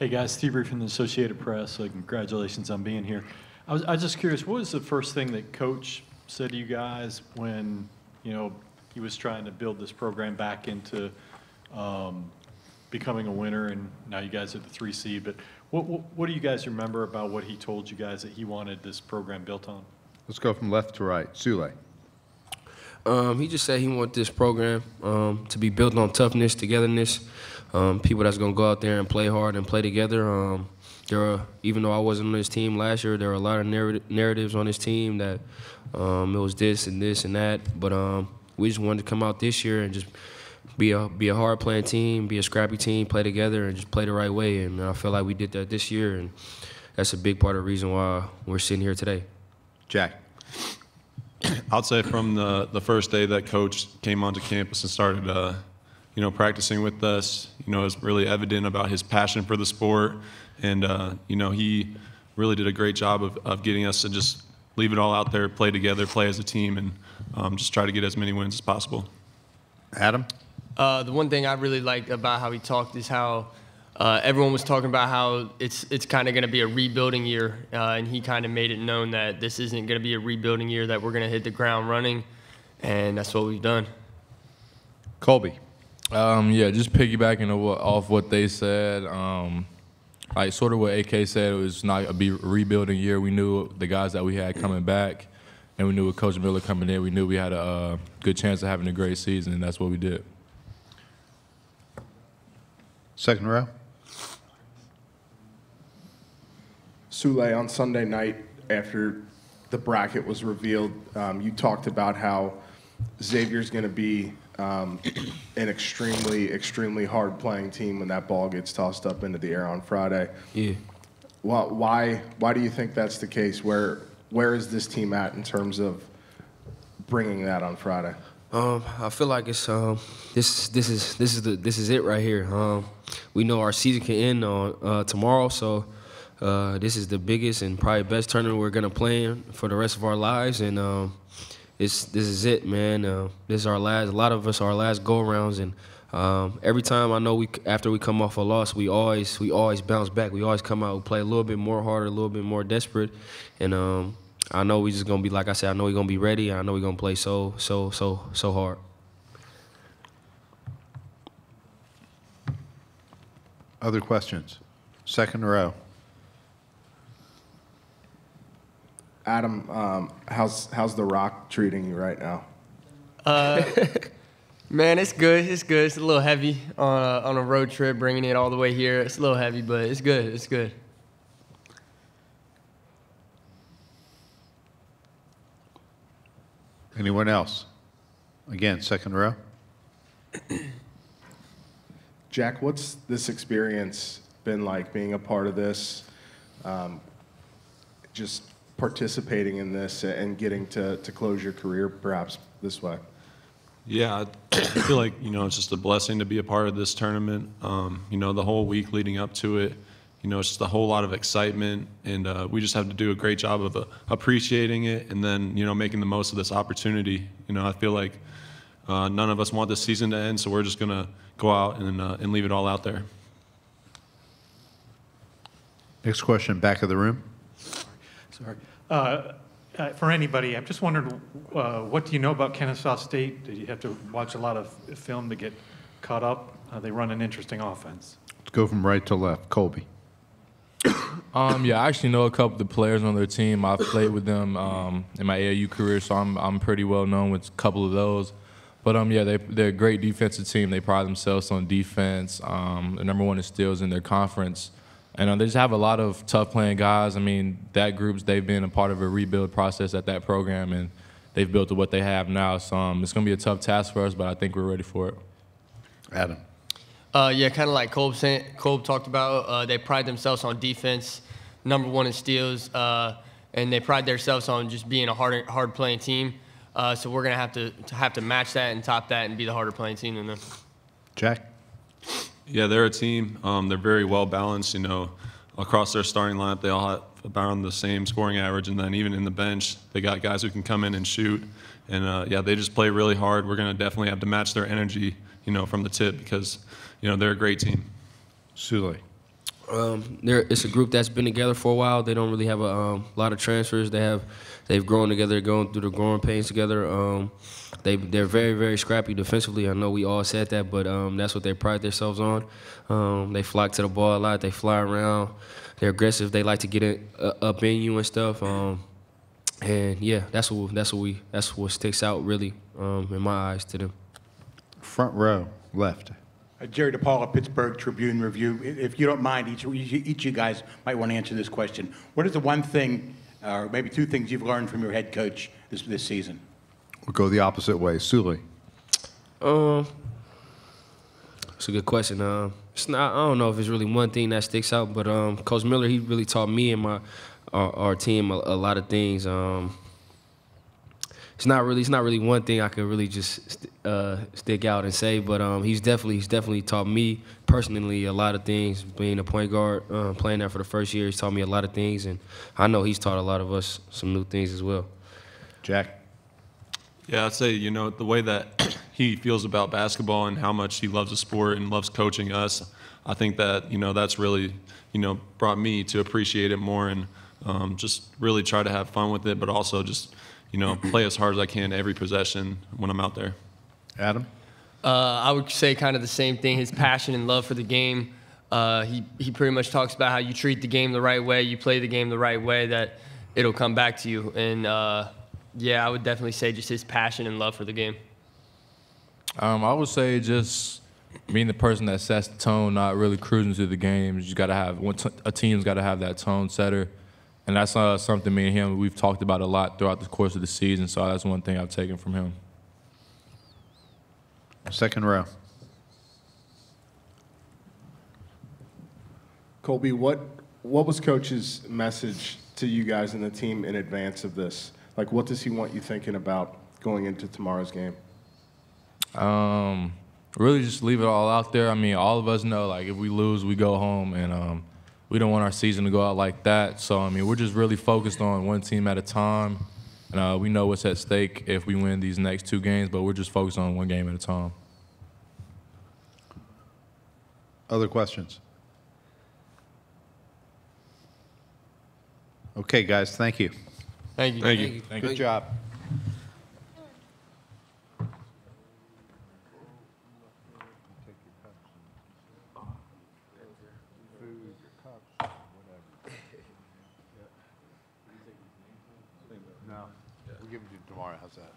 Hey guys, Steve Reed from the Associated Press. Congratulations on being here. I was just curious, what was the first thing that Coach said to you guys when he was trying to build this program back into becoming a winner, and now you guys are the 3 seed? But what do you guys remember about what he told you guys that he wanted this program built on? Let's go from left to right. Souley. He just said he wanted this program to be built on toughness, togetherness, people that's going to go out there and play hard and play together. Even though I wasn't on this team last year, there were a lot of narratives on this team that it was this and this and that. But we just wanted to come out this year and just be a hard-playing team, be a scrappy team, play together, and just play the right way. And I feel like we did that this year, and that's a big part of the reason why we're sitting here today. Jack. I'd say from the first day that Coach came onto campus and started, practicing with us, it was really evident about his passion for the sport, and he really did a great job of getting us to just leave it all out there, play together, play as a team, and just try to get as many wins as possible. Adam. The one thing I really liked about how he talked is how everyone was talking about how it's kind of going to be a rebuilding year, and he kind of made it known that this isn't going to be a rebuilding year, that we're going to hit the ground running, and that's what we've done. Colby. Yeah, just piggybacking off what they said, like sort of what AK said, it was not a rebuilding year. We knew the guys that we had coming back, and we knew with Coach Miller coming in, we knew we had a good chance of having a great season, and that's what we did. Second row. Souley, on Sunday night after the bracket was revealed, you talked about how Xavier's going to be an extremely, extremely hard-playing team when that ball gets tossed up into the air on Friday. Yeah. Well, why do you think that's the case? Where is this team at in terms of bringing that on Friday? I feel like it's this is it right here. We know our season can end on tomorrow, so this is the biggest and probably best tournament we're gonna play in for the rest of our lives, and this is it, man. This is our last. A lot of us our last go-arounds, and every time I know after we come off a loss, we always bounce back. We always come out and play a little bit more harder, a little bit more desperate, and I know we just gonna be, like I said, I know we're gonna be ready. I know we're gonna play so hard. Other questions? Second row. Adam, how's the Rock treating you right now? Man, it's good. It's good. It's a little heavy on a road trip, bringing it all the way here. It's a little heavy, but it's good. It's good. Anyone else? Again, second row. Jack, what's this experience been like, being a part of this, just participating in this and getting to close your career perhaps this way? Yeah, I feel like, it's just a blessing to be a part of this tournament. The whole week leading up to it, it's just a whole lot of excitement, and we just have to do a great job of appreciating it and then, making the most of this opportunity. I feel like none of us want this season to end, so we're just going to go out and leave it all out there. Next question, back of the room. Sorry. For anybody, I'm just wondering, what do you know about Kennesaw State? Did you have to watch a lot of film to get caught up? They run an interesting offense. Let's go from right to left. Colby. Yeah, I actually know a couple of the players on their team. I've played with them in my AAU career, so I'm pretty well known with a couple of those. But yeah, they're a great defensive team. They pride themselves on defense. They're #1 in steals in their conference. And they just have a lot of tough-playing guys. I mean, that group's, they've been a part of a rebuild process at that program, and they've built to what they have now. So it's going to be a tough task for us, but I think we're ready for it. Adam. Yeah, kind of like Colb talked about. They pride themselves on defense, #1 in steals, and they pride themselves on just being a hard-playing team. So we're going to have to match that and top that and be the harder-playing team than them. Jack. Yeah, they're a team. They're very well balanced. Across their starting lineup, they all have about the same scoring average, and then even in the bench, they got guys who can come in and shoot. And yeah, they just play really hard. We're going to definitely have to match their energy, from the tip, because they're a great team. Souley. It's a group that's been together for a while. They don't really have a lot of transfers. They've grown together, going through the growing pains together. They're very, very scrappy defensively. I know we all said that, but that's what they pride themselves on. They flock to the ball a lot. They fly around. They're aggressive. They like to get it up in you and stuff. And yeah, that's what sticks out really in my eyes to them. Front row, left. Jerry DePaula, Pittsburgh Tribune Review. If you don't mind, each of you guys might want to answer this question. What is the one thing, or maybe two things you've learned from your head coach this season? We'll go the opposite way. Souley. It's a good question. It's not. I don't know if it's really one thing that sticks out, but Coach Miller, he really taught me and our team a lot of things. It's not really one thing I could really just stick out and say, but he's definitely taught me personally a lot of things. Being a point guard, playing there for the first year, he's taught me a lot of things, and I know he's taught a lot of us some new things as well. Jack. Yeah, I'd say, the way that he feels about basketball and how much he loves the sport and loves coaching us, I think that, that's really, brought me to appreciate it more and just really try to have fun with it, but also just, play as hard as I can every possession when I'm out there. Adam. I would say kind of the same thing, his passion and love for the game. He pretty much talks about how you treat the game the right way, you play the game the right way, that it'll come back to you. And, yeah, I would definitely say just his passion and love for the game. I would say just being the person that sets the tone, not really cruising through the game. You got to have a team's got to have that tone setter, and that's something me and him we've talked about a lot throughout the course of the season. So that's one thing I've taken from him. Second row. Colby, what was Coach's message to you guys and the team in advance of this? Like, what does he want you thinking about going into tomorrow's game? Really just leave it all out there. I mean, all of us know, like, if we lose, we go home, and we don't want our season to go out like that. So, I mean, we're just really focused on one team at a time. And we know what's at stake if we win these next two games, but we're just focused on one game at a time. Other questions? Okay, guys, thank you. Thank you. Thank you. Good job. No, we'll give it to you tomorrow. How's that?